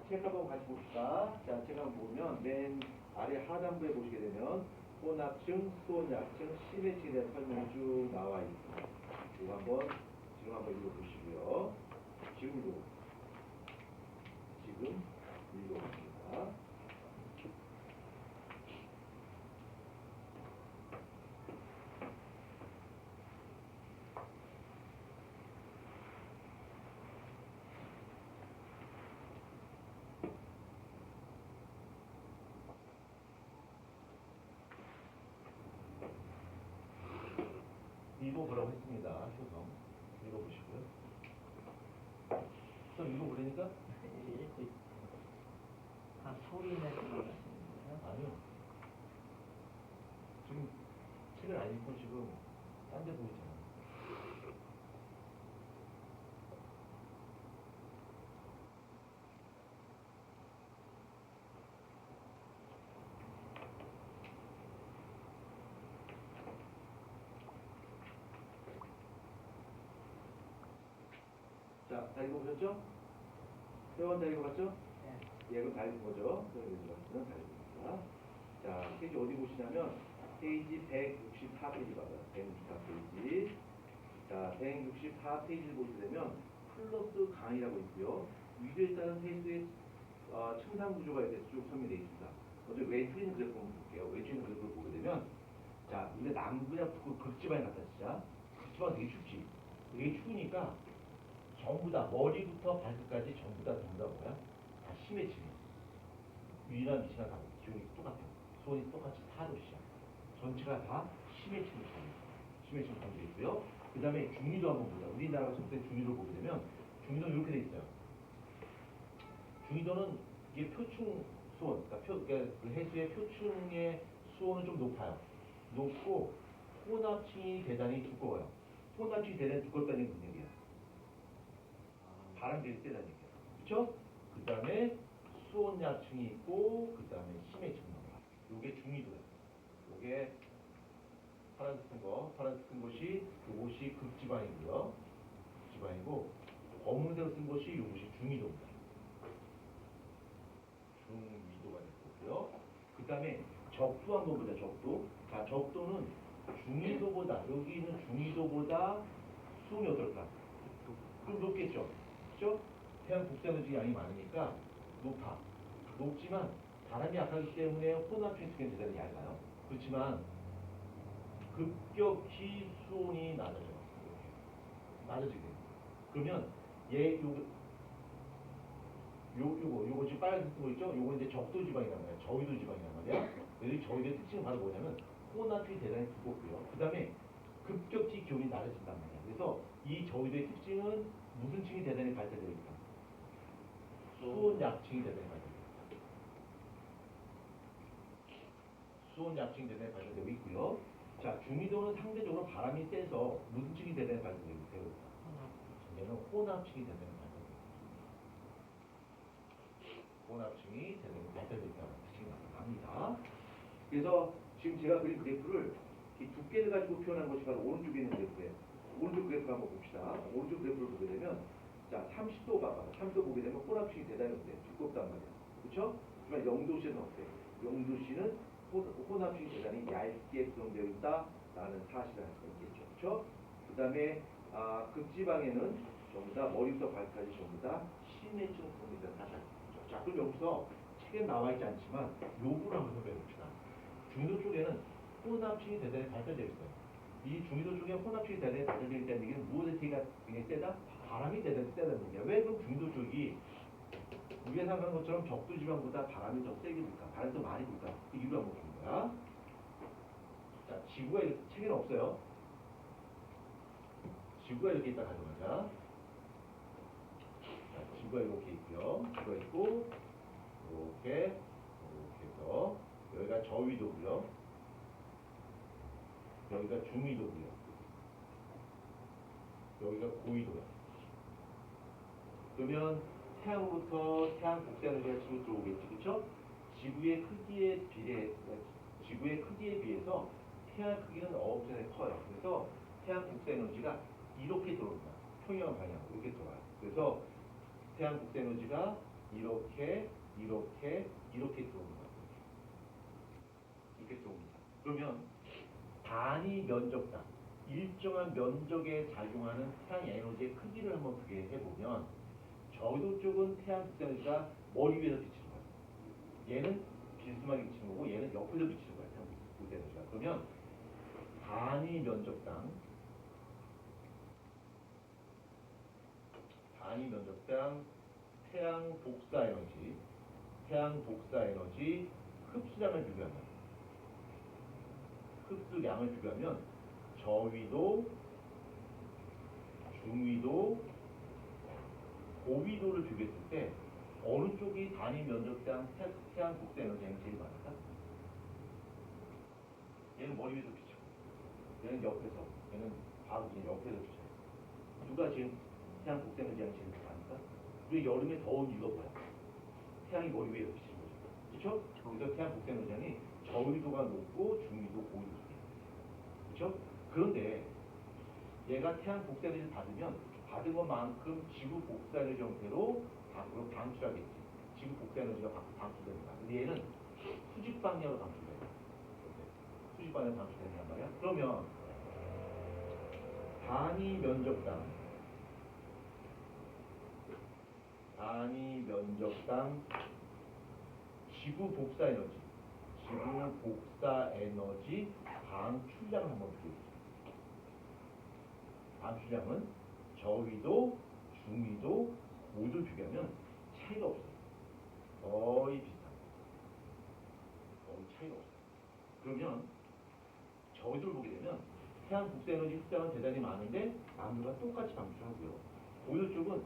책 한번 같이 봅시다. 자, 책 한번 보면 맨 아래 하단부에 보시게 되면 혼합층, 수온약층, 심해층에 대한 설명이 쭉 나와 있습니다. 이거 지금 한번 읽어보시고요. 지금 읽어봅니다. 읽어보라고 했습니다. 효성. 읽어보시고요. 좀 읽어보려니까? 소리 내서 말하시는 거예요? 아니요. 지금 책을 안 읽고 지금 딴 데 보고 있잖아요. 자, 다 읽어보셨죠? 회원 다 읽어봤죠? 네. 예, 그럼 다 읽은 거죠? 그럼 이거는 다 읽습니다. 자, 페이지 어디 보시냐면 페이지 164페이지 봐요. 164페이지. 자, 164페이지를 보시게 되면 플러스 강이라고 있고요. 위도에 따른 페이지의 층상 구조가 이렇게 쭉 설명되어 있습니다. 먼저 왼쪽에 있는 그래프 한번 볼게요. 왼쪽에 있는 그래프를 보게 되면 자, 우리가 남부냐 극지방에 갔다 진짜 극지방 되게 춥지. 되게 추우니까 전부 다 머리부터 발끝까지 전부 다 뭐야? 다 심해지네. 위나 밑이나 다 기온이 똑같아. 수온이 똑같이 4도씨야. 전체가 다 심해지는 정도. 심해지는 정도 있고요. 그 다음에 중위도 한번 보자. 우리나라가 적된 중위를 보게 되면 중위도는 이렇게 돼 있어요. 중위도는 이게 표층 수온, 그러니까 그 해수의 표층의 수온은 좀 높아요. 높고 혼합층이 대단히 두꺼워요. 혼합층이 대단히 두껍다는 무슨 얘기야? 바람 되게 세다는 얘기야. 그쵸? 그 다음에 수온약층이 있고, 그 다음에 심해층 넘어가. 요게 중위도야. 요게 파란색 쓴 것이 요것이 극지방이고요. 극지방이고, 검은색 쓴 것이 요것이 중위도입니다. 중위도가 될 거고요. 그 다음에 적도 한번 보자, 적도. 자, 적도는 중위도보다, 여기 있는 중위도보다 수온이 어떨까? 좀 높겠죠? 그죠? 태양 국산에너지 양이 많으니까 높아. 높지만 바람이 약하기 때문에 혼합층 수견 대단히 얇아요. 그렇지만 급격히 수온이 낮아져요. 이렇게. 낮아지게 돼요. 그러면 요거 지금 빨간색 쓰고 있죠? 요거 이제 적도 지방이란 말이야. 저위도 지방이란 말이야. 그래서 이 저위도의 특징은 바로 뭐냐면 혼합층이 대단히 두껍고요. 그 다음에 급격히 기온이 낮아진단 말이야. 그래서 이 저위도의 특징은 무슨 층이 대단히 발달되어 있다? 수온 약층이 대단히 발달되어 있다. 수온 약층이 대단히 발달되고 있고요. 자, 중위도는 상대적으로 바람이 세서 무슨 층이 대단히 발달되어 있다? 얘는 혼합층이 대단히 발달되어 있다. 혼합층이 대단히 발달되어 있다는 특징이 나타납니다. 그래서 지금 제가 그린 그래프를 이 두께를 가지고 표현한 것이 바로 오른쪽에 있는 그래프예요. 오른쪽 그래프 한번 봅시다. 오른쪽 그래프를 보게 되면 자 30도 봐봐. 30도 보게 되면 혼합층이 대단히 어때? 두껍단 말이야. 그렇죠? 하지만 0도씨는 어때? 0도씨는 혼합층이 대단히 얇게 구성되어 있다라는 사실을 알 수가 있겠죠. 그렇죠? 그 다음에 극지방에는 전부 다 머리부터 발까지 전부 다 심해층 구성되어 있다는 사실. 자, 그럼 여기서 책에 나와 있지 않지만 요구를 한번 설명해 봅시다. 중위도 쪽에는 혼합층이 대단히 발달되어 있어요. 이 중위도 쪽에 혼합층이 대단히 발달되어 있다는 얘기는 무엇의 티가 굉장히 세다? 바람이 대단히 세다는 얘기야. 왜 그럼 중위도 쪽이 위에 상한 것처럼 적도 지방보다 바람이 더 세게 불까? 바람이 더 많이 불까? 그 이유를 한번 보는 거야. 자, 지구가 책에는 없어요. 지구가 이렇게 있다 가져가자. 자, 지구가 이렇게 있고요. 지구가 있고 이렇게 해서 여기가 저위도고요. 여기가 중위도고요. 여기가 고위도야. 그러면 태양으로부터 태양 복사에너지가 지구 들어오겠지, 그렇죠? 지구의 크기에 비해서 태양 크기는 엄청나게 커요. 그래서 태양 복사에너지가 이렇게 들어옵니다. 평형 방향 이렇게 들어와요. 그래서 태양 복사에너지가 이렇게 들어옵니다. 이렇게 들어옵니다. 그러면 단위 면적당 일정한 면적에 작용하는 태양 에너지의 크기를 한번 비교해 보면 저도 쪽은 태양 극단에가 머리 위에서 비치는 거예요. 얘는 비스듬하게 비치는 거고 얘는 옆에서 비치는 거예요. 태양 극단에가. 그러면 단위 면적당 태양 복사 에너지 흡수량을 비교하면 저위도, 중위도, 고위도를 비교했을 때 어느 쪽이 단위 면적당 태양 복사 에너지가 제일 많을까? 얘는 머리 위에서 비치고 얘는 옆에서, 얘는 바로 그냥 옆에서 비쳐요. 누가 지금 태양 복사 에너지가 제일 많을까? 우리 여름에 더운 이유가 뭐야? 태양이 머리 위에서 비치는 거죠. 그렇죠? 그래서 태양 복사 에너지가 저위도가 높고 중위도, 고위도 중이에요. 그렇죠? 그런데 얘가 태양 복사 에너지를 받은 것만큼 지구 복사 에너지 형태로 밖으로 방출하겠지. 지구 복사 에너지가 방출됩니다. 근데 얘는 수직 방향으로 방출돼요. 수직 방향으로 방출된단 말이야. 그러면 단위 면적당 지구 복사 에너지 방출량을 한번 비교해보자. 방출량은 저위도, 중위도, 고위도 비교하면 차이가 없어요. 거의 비슷합니다. 거의 차이가 없어요. 그러면 저위도를 보게 되면 태양 복사 에너지 흡수량은 대단히 많은데 남들과 똑같이 방출하고요. 고위도 쪽은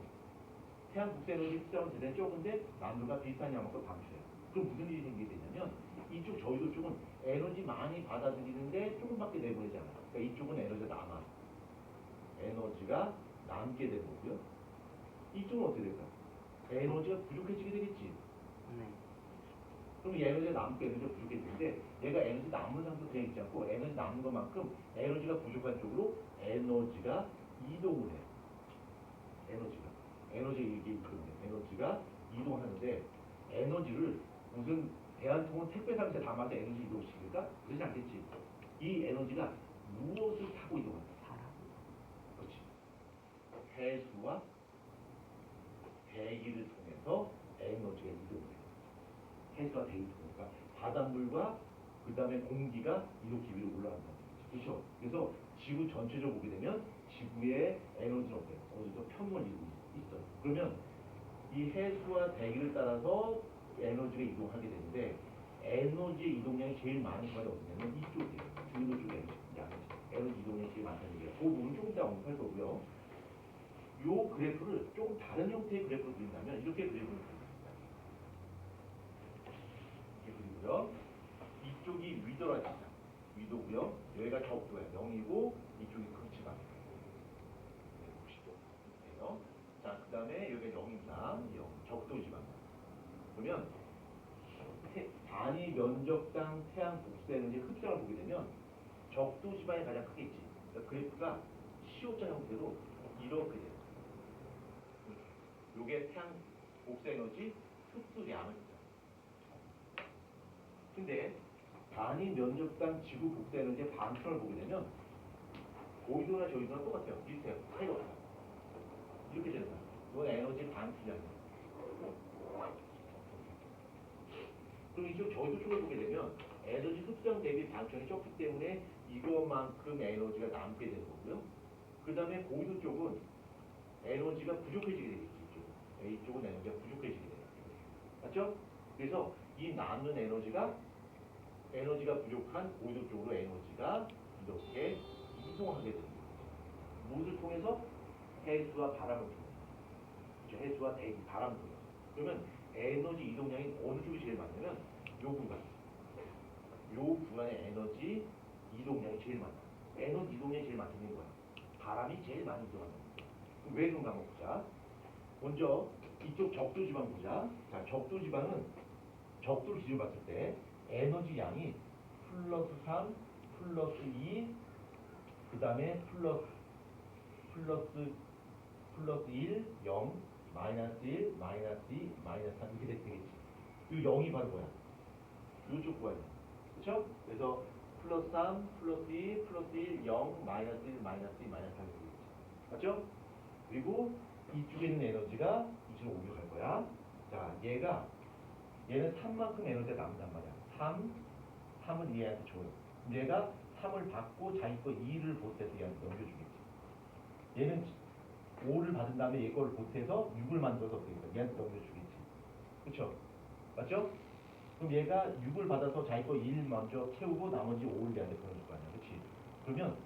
태양 복사 에너지 흡수량은 대단히 적은데 남들과 비슷한 양만큼 방출해요. 그럼 무슨 일이 생기게 되냐면 이쪽 저위도 쪽은 에너지 많이 받아들이는데 조금밖에 내보내지 않아요. 그러니까 이쪽은 에너지가 남게 되는 거고요. 이쪽은 어떻게 될까? 에너지가 부족해지게 되겠지. 네. 그럼 에너지가 남고 에너지가 부족해지는데 얘가 에너지 남은 상태로 되어 있지 않고 에너지 남은 것만큼 에너지가 부족한 쪽으로 에너지가 이동을 해요. 에너지가 이동하는데 에너지를 무슨 대한통운 택배상자에 담아서 에너지 이동시킬까? 그러지 않겠지. 이 에너지가 무엇을 타고 이동할까? 사람. 그렇지. 해수와 대기를 통해서 에너지가 이동해요. 해수와 대기를 통해서 바닷물과 그 다음에 공기가 이렇게 위로 올라간다는 거죠. 그렇죠? 그래서 지구 전체적으로 보게 되면 지구의 에너지는 어때요? 어디서 평균을 이루고 있어요. 그러면 이 해수와 대기를 따라서 에너지가 이동하게 되는데 에너지의 이동량이 제일 많은 거가 어디냐면 이쪽이에요. 중도 쪽에 에너지 이동량이 제일 많다는 얘기예요. 그 부분은 조금 이따 언급할 거고요. 요 그래프를 조금 다른 형태의 그래프로 그린다면 이렇게 그리는 겁니다. 이렇게 그리고요. 이쪽이 위도고요. 여기가 적도예요. 0이고 이쪽이 극지방. 보시죠. 이렇게요. 자, 그 다음에 여기가 0입니다. 0. 적도지방. 그러면 단위 면적당 태양 복사 에너지 흡수량을 보게 되면 적도지방이 가장 크겠지. 그러니까 그래프가 시옷자 형태로 이렇게 돼요. 요게 태양 복사 에너지 흡수량을 뜻합니다. 근데 단위 면적당 지구 복사 에너지의 반천을 보게 되면 고위도나 저위도나 똑같아요. 비슷해요. 차이가 없어요. 이렇게 되는 거예요. 이건 에너지 반출량이에요. 그럼 이쪽 저위도 쪽을 보게 되면 에너지 흡수량 대비 반출이 적기 때문에 이것만큼 에너지가 남게 되는 거고요. 그 다음에 고위도 쪽은 에너지가 부족해지게 되겠지. 이쪽은 에너지가 부족해지게 돼요. 맞죠? 그래서 이 남는 에너지가 부족한 고위도 쪽으로 에너지가 이렇게 이동하게 됩니다. 무엇을 통해서? 해수와 바람을 통해서. 해수와 대기, 바람을 통해서. 그러면 에너지 이동량이 어느 쪽이 제일 많냐면 요 구간의 에너지 이동량이 제일 많다. 에너지 이동량이 제일 많다는 게 뭐야? 바람이 제일 많이 이동한다. 왜 그런가 한번 보자. 먼저 이쪽 적도지방 보자. 자, 적도지방은 적도를 기준으로 봤을 때 에너지 양이 플러스 3, 플러스 2, 그 다음에 플러스 1, 0, 마이너스 1, 마이너스 2, 마이너스 3 이렇게 되겠지. 이 0이 바로 뭐야? 요쪽 구간이야. 그쵸? 그래서 플러스 3, 플러스 2, 플러스 1, 0, 마이너스 1, 마이너스 2, 마이너스 3이 되겠지. 맞죠? 그리고 이쪽에 있는 에너지가 이쪽으로 옮겨갈 거야. 자, 얘는 3만큼 에너지가 남단 말이야. 3은 얘한테 줘요. 얘가 3을 받고 자기 거 2를 보태서 얘한테 넘겨주겠지. 얘는 5를 받은 다음에 얘 거를 보태서 6을 만들어서 얘한테 넘겨주겠지. 그쵸? 맞죠? 그럼 얘가 6을 받아서 자기 거 1 먼저 채우고 나머지 5를 얘한테 보내줄 거 아니야. 그치? 그러면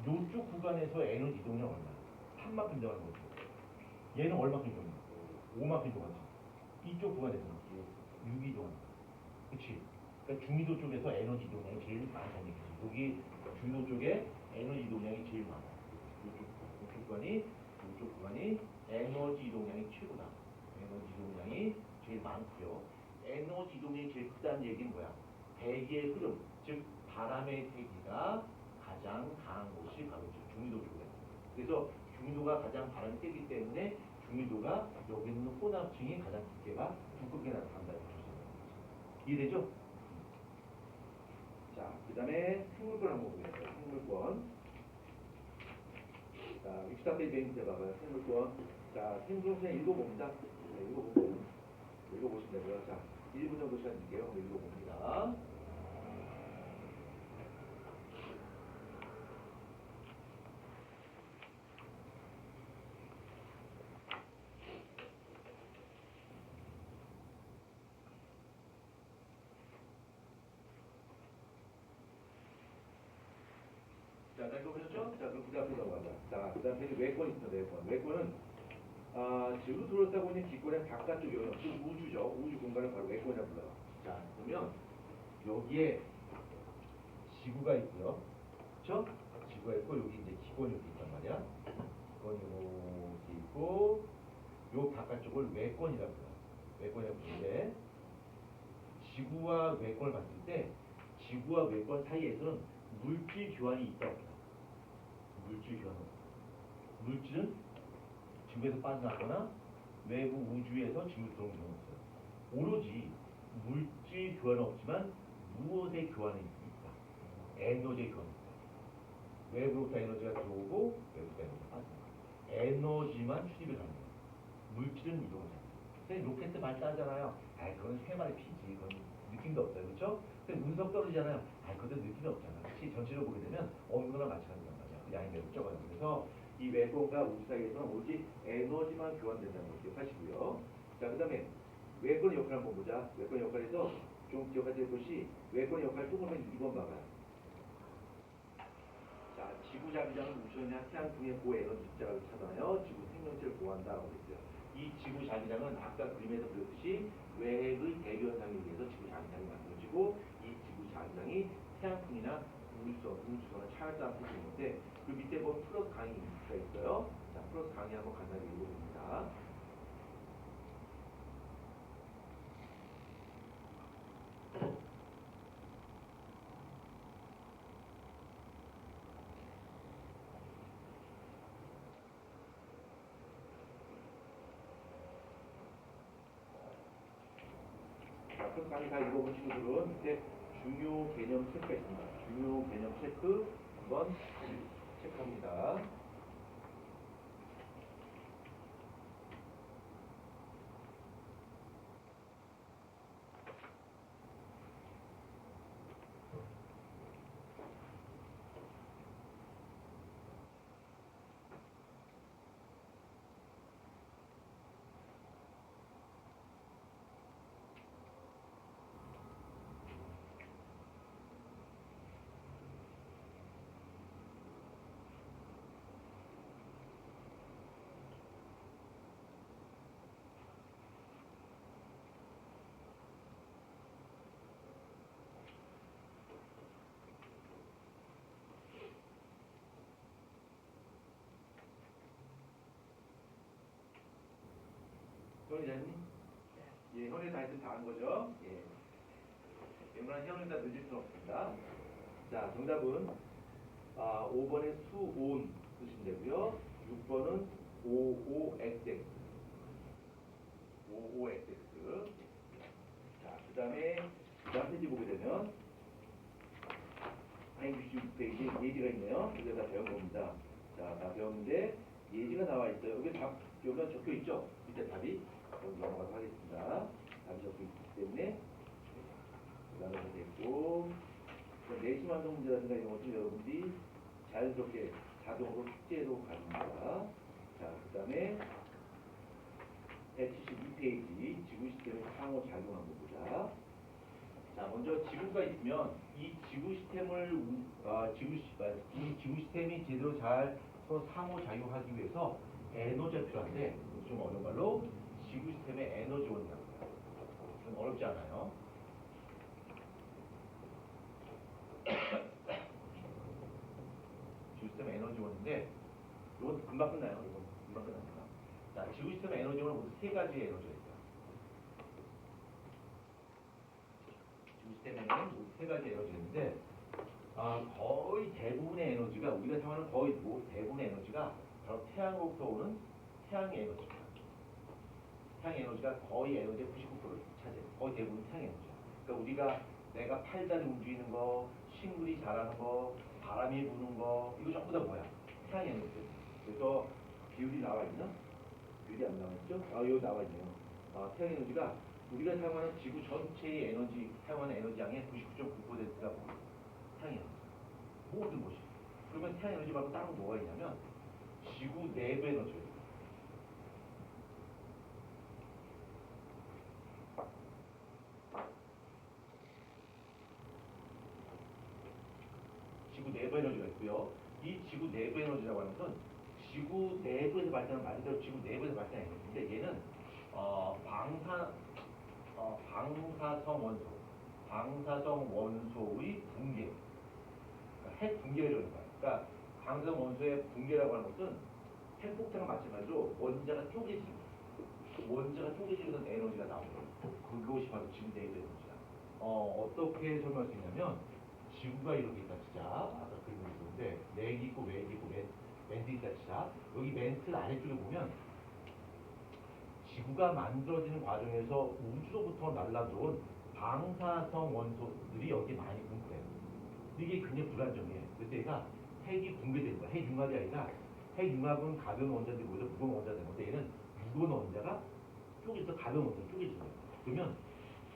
요쪽 구간에서 에너지 이동량 얼마야? 3만큼 이동하는 거지. 얘는 얼마큼 이동해? 5만큼 이동하지. 이쪽 구간에서는 6이 이동하는 거야. 그치? 그러니까 중위도 쪽에서 에너지 이동량이 제일 많다는 얘기지. 여기 중위도 쪽에 에너지 이동량이 제일 많아. 이쪽 구간이 에너지 이동량이 최고다. 에너지 이동량이 제일 많고요. 에너지 이동량이 제일 크다는 얘기는 뭐야? 대기의 흐름, 즉 바람의 세기가 가장 강한 곳이 바로 중위도 쪽이야. 그래서 중위도가 가장 바람이 세기 때문에 중위도가 여기 있는 혼합층이 가장 두껍게 나타난다는 거죠. 이해되죠? 자, 그 다음에 생물권 한번 보겠습니다. 생물권. 자, 64페이지 메인 때 봐봐요. 생물권. 자, 생물권 그냥 읽어봅니다. 네, 읽어보시면 되고요. 자, 1분 정도 시간 드릴게요. 한번 읽어봅니다. 자, 읽어보셨죠? 자, 그럼 그 다음 페이지 넘어가자. 자, 그 다음 페이지 외권 있습니다. 외권. 외권은 지구 둘러싸고 있는 기권의 바깥쪽 영역, 즉 우주죠. 우주 공간을 바로 외권이라고 불러요. 자, 그러면 여기에 지구가 있고요. 그렇죠? 지구가 있고 여기 이제 기권이 여기 있단 말이야. 기권이 여기 있고 요 바깥쪽을 외권이라고 불러요. 외권이라고 부르는데 지구와 외권을 봤을 때 지구와 외권 사이에서는 물질 교환이 있다고 해요. 물질 교환. 물질은 지구에서 빠져나거나 외부 우주에서 지구로 들어오는 경우가 없어요. 오로지 물질 교환은 없지만 무엇의 교환이 있다. 에너지의 교환이 있다. 외부로부터 에너지가 들어오고 외부로부터 에너지가 빠진다. 에너지만 출입이 가능해요. 물질은 이동을 잘 해요. 선생님 로켓 발사하잖아요. 그건 쇠말의 피지. 그건 느낌도 없어요. 그렇죠? 근데 운석 떨어지잖아요. 그것도 느낌이 없잖아. 그치? 전체로 보게 되면 없는 거나 마찬가지란 말이야. 그 양이 매우 적어요. 그래서 이 외권과 우주 사이에서는 오직 에너지만 교환된다는 걸 기억하시고요. 자, 그 다음에 외권의 역할 한번 보자. 외권의 역할에서 좀 기억하실 것이 외권의 역할 조금만 2번 봐봐요. 자, 지구 자기장은 우주나 태양풍의 고에너지 입자를 차단하여 지구 생명체를 보호한다라고 했어요. 이 지구 자기장은 아까 그림에서 그렸듯이 외핵의 대기현상에 의해서 지구 자기장이 만들어지고 이 지구 자기장이 태양풍이나 우주선을 차단할 수 있는데 그 밑에 보면 플러스 강의가 있어요. 자, 플러스 강의 한번 간단히 읽어봅니다. 자, 플러스 강의 다 읽어본 친구들은 밑에 중요 개념 체크가 있습니다. 중요 개념 체크 한번 체크합니다. 현이 잘했니? 예, 현이 다 했으면 다 한 거죠? 예. 웬만한 현이다 늦을 수는 없습니다. 자, 정답은 5번에 수온 쓰시면 되고요. 6번은 OOXX. 예지가 있네요. 이거 다 배운 겁니다. 자, 다 배웠는데 예지가 나와 있어요. 여기 답 여기가 적혀 있죠. 밑에 답이 여기 넘어가서 하겠습니다. 답이 적혀 있기 때문에 나눠서 됐고 내신 완성 문제라든가 이런 것들 여러분들이 자연스럽게 자동으로 숙제로 가집니다. 자, 그 다음에 172페이지 지구 시스템의 상호 작용 한번 보자. 자, 먼저 지구가 있으면 이 지구 시스템을 이 지구 시스템이 제대로 잘 서로 상호 작용하기 위해서 에너지가 필요한데 좀 어려운 말로 지구 시스템의 에너지원이라고 해요. 좀 어렵지 않아요. 지구 시스템 에너지원인데 이건 금방 끝나요. 이건 금방 끝납니다. 자, 지구 시스템 에너지원은 모두 세 가지의 에너지가 있어요. 지구 시스템에는 모두 세 가지의 에너지가 있는데 거의 대부분의 에너지가 우리가 사용하는 거의 대부분의 에너지가 바로 태양으로부터 오는 태양의 에너지입니다. 태양 에너지가 거의 에너지의 99%를 차지해요. 거의 대부분 태양 에너지야. 그러니까 우리가 내가 팔다리 움직이는 거, 식물이 자라는 거, 바람이 부는 거 이거 전부 다 뭐야? 태양 에너지. 그래서 비율이 나와 있나? 비율이 안 나와 있죠? 여기 나와 있네요. 태양 에너지가 우리가 사용하는 지구 전체의 에너지 사용하는 에너지 양의 99.9%가 뭐야? 태양 에너지. 모든 것이. 그러면 태양 에너지 말고 다른 뭐가 있냐면 지구 내부 에너지가 있어요. 지구 내부 에너지가 있고요. 이 지구 내부 에너지라고 하는 것은 지구 내부에서 발생하는 말 그대로 지구 내부에서 발생하는 에너지인데 얘는 방사성 원소의 붕괴, 그러니까 핵 붕괴를 이루는 거예요. 그러니까 방사성 원소의 붕괴라고 하는 것은 핵폭탄과 마찬가지로 원자가 쪼개지는 거예요. 원자가 쪼개지는 에너지가 나오는 거예요. 그것이 바로 지구 내부 에너지야. 어떻게 설명할 수 있냐면 지구가 이렇게 있다 치자. 아까 그림을 보는데 맥이 있고 맥이 있고 멘트 있다 치자. 여기 멘트 아래쪽에 보면 지구가 만들어지는 과정에서 우주로부터 날라들어온 방사성 원소들이 여기 많이 분포해요. 이게 굉장히 불안정해. 그래서 얘가 핵이 붕괴되는 거야. 핵융합이 아니라 핵융합은 가벼운 원자들이 모여서 무거운 원자가 되는 건데 얘는 무거운 원자가 쪼개서 가벼운 원자로 쪼개지는 거예요. 그러면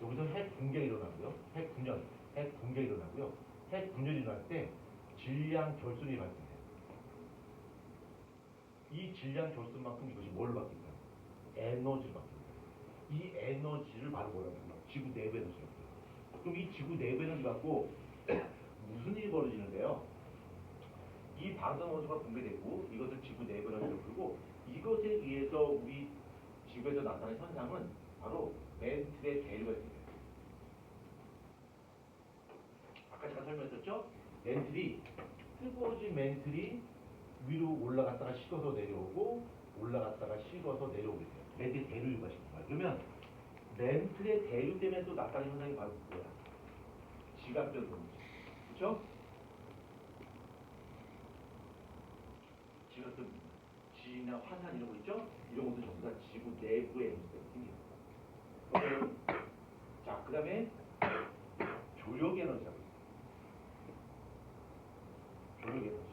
여기서 핵 붕괴가 일어나고요. 핵 붕괴가 일어나고요. 핵 분열이 일어날 때 질량 결손이 발생해요. 이 질량 결손만큼 이것이 뭘 받습니까? 에너지를 받습니다. 이 에너지를 바로 뭐라고 합니까? 지구 내부 에너지라고 해요. 그럼 이 지구 내부 에너지 갖고 무슨 일이 벌어지는데요? 이 방사선 원소가 붕괴되고 이것을 지구 내부 에너지로 부르고 이것에 의해서 우리 지구에서 나타나는 현상은 바로 멘틀의 대류가 있습니다. 아까 제가 설명했었죠? 멘틀이 뜨거워진 멘틀이 위로 올라갔다가 식어서 내려오고 올라갔다가 식어서 내려오게 돼요. 멘틀의 대류가 식는 거예요. 그러면 멘틀의 대류 때문에 또 나타나는 현상이 바로 뭐야? 지각변 소문이죠. 그렇죠? 지각변, 지진이나 화산 이런 거 있죠? 이런 것도 전부 다 지구 내부의 에너지 때문에 생겨요. 자, 그 다음에 조력 에너지라고 있어요. 조력 에너지.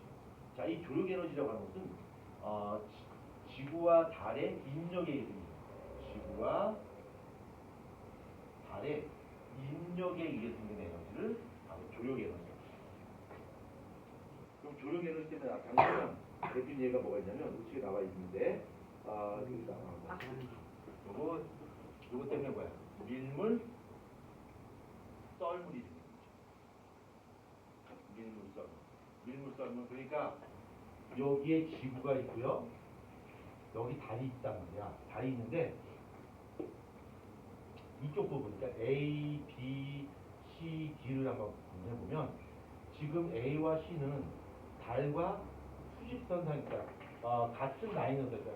자, 이 조력 에너지라고 하는 것은 지구와 달의 인력에 의해 생깁니다. 지구와 달의 인력에 의해 생긴 에너지를 바로 조력 에너지라고 합니다. 그럼 조력 에너지 때문에 당장 대표 예가 뭐가 있냐면 우측에 나와 있는데 여기 나와. 요거 때문에 뭐야? 밀물, 썰물이 생깁니다. 밀물, 썰물. 밀물, 썰물. 그러니까 여기에 지구가 있고요. 여기 달이 있단 말이야. 달이 있는데 이쪽 부분, 그러니까 A, B, C, D를 한번 해보면 지금 A와 C는 달과 수직선상이니까 같은 라인에서 그러니까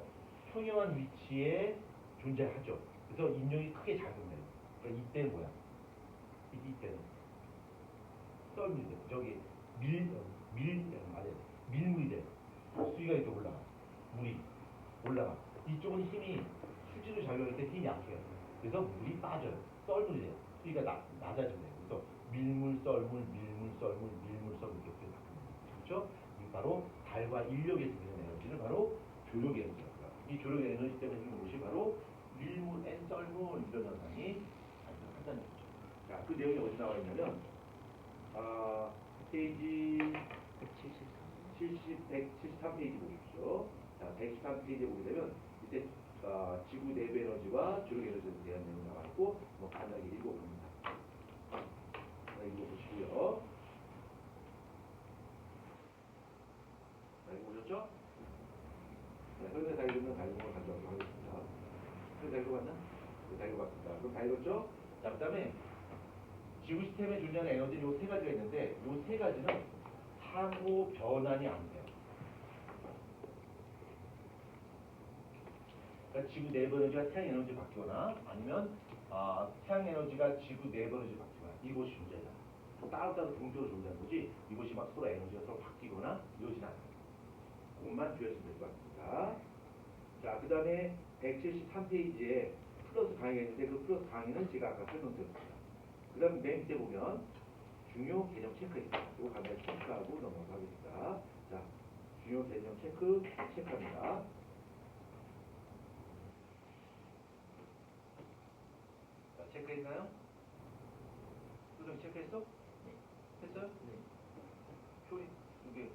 평행한 위치에 존재하죠. 그래서 인력이 크게 작용해요. 그러니까 이때는 뭐야? 이때는 썰물이 돼. 저기 밀물이 돼. 수위가 이렇게 올라가. 물이 올라가. 이쪽은 힘이 수직으로 작용할 때 힘이 약해요. 그래서 물이 빠져요. 썰물이 돼요. 수위가 낮아지네요. 그래서 밀물, 썰물, 밀물, 썰물, 밀물, 썰물 이렇게 바뀝니다. 그렇죠? 이 바로 달과 인력에 생기는 에너지를 바로 조력 에너지라고 합니다. 이 조력 에너지 때문에 생긴 것이 바로 일문, 썰문 이런 현상이 발생한다는 거죠. 자, 그 내용이 어디 나와 있냐면 페이지 173페이지 보십시오. 자, 113페이지에 보게 되면 이때 지구 내부 에너지와 조력 에너지에 대한 내용이 나와 있고 뭐 간단하게 읽어봅니다. 읽어보시고요. 자, 읽어보셨죠? 네, 현재 다 읽으면 다 읽은 걸 가져가도록 하겠습니다. 현재 다 읽어봤나? 네, 다 읽어봤습니다. 그럼 다 읽었죠? 자, 그 다음에 지구 시스템에 존재하는 에너지는 요 세 가지가 있는데 요 세 가지는 상호 변환이 안 돼요. 그러니까 지구 내부 에너지가 태양 에너지 바뀌거나 아니면 태양 에너지가 지구 내부 에너지 바뀌거나 이것이 존재다. 따로따로 동적으로 존재하는 거지 이것이 막 서로 에너지가 서로 바뀌거나 이러진 않아요. 그것만 주의하시면 될 것 같습니다. 자, 그 다음에 173페이지에 플러스 강의가 있는데 그 플러스 강의는 제가 아까 설명드렸습니다. 그 다음 맨 밑에 보면 중요 개념 체크입니다. 이거 간단히 체크하고 넘어가겠습니다. 자, 중요 개념 체크합니다. 자, 체크했나요? 수정 체크했어? 했어요? 네. 효리 이게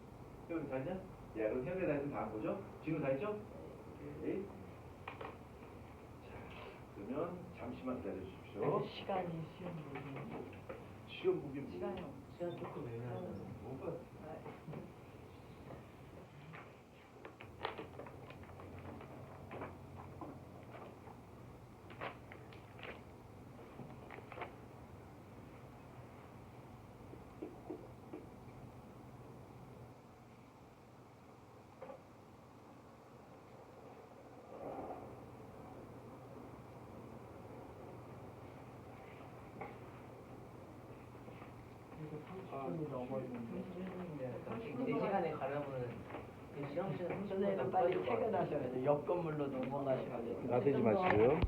효리 다 했냐? 야, 그럼 현재 다 했으면 다 한 거죠? 지금 다 했죠? 네. 자, 그러면 잠시만 기다려 주십시오. 시간이 시험 보기. 시험 보기 뭐? 시간이 없어. 시간 조금 애매하다. 뭐가? 이거 30분이 넘었는데. 4시간에 가려면 시험 시간 30분보다 선생님 빨리 퇴근하셔야 돼. 옆 건물로 넘어가셔야 돼. 나대지 마시고요.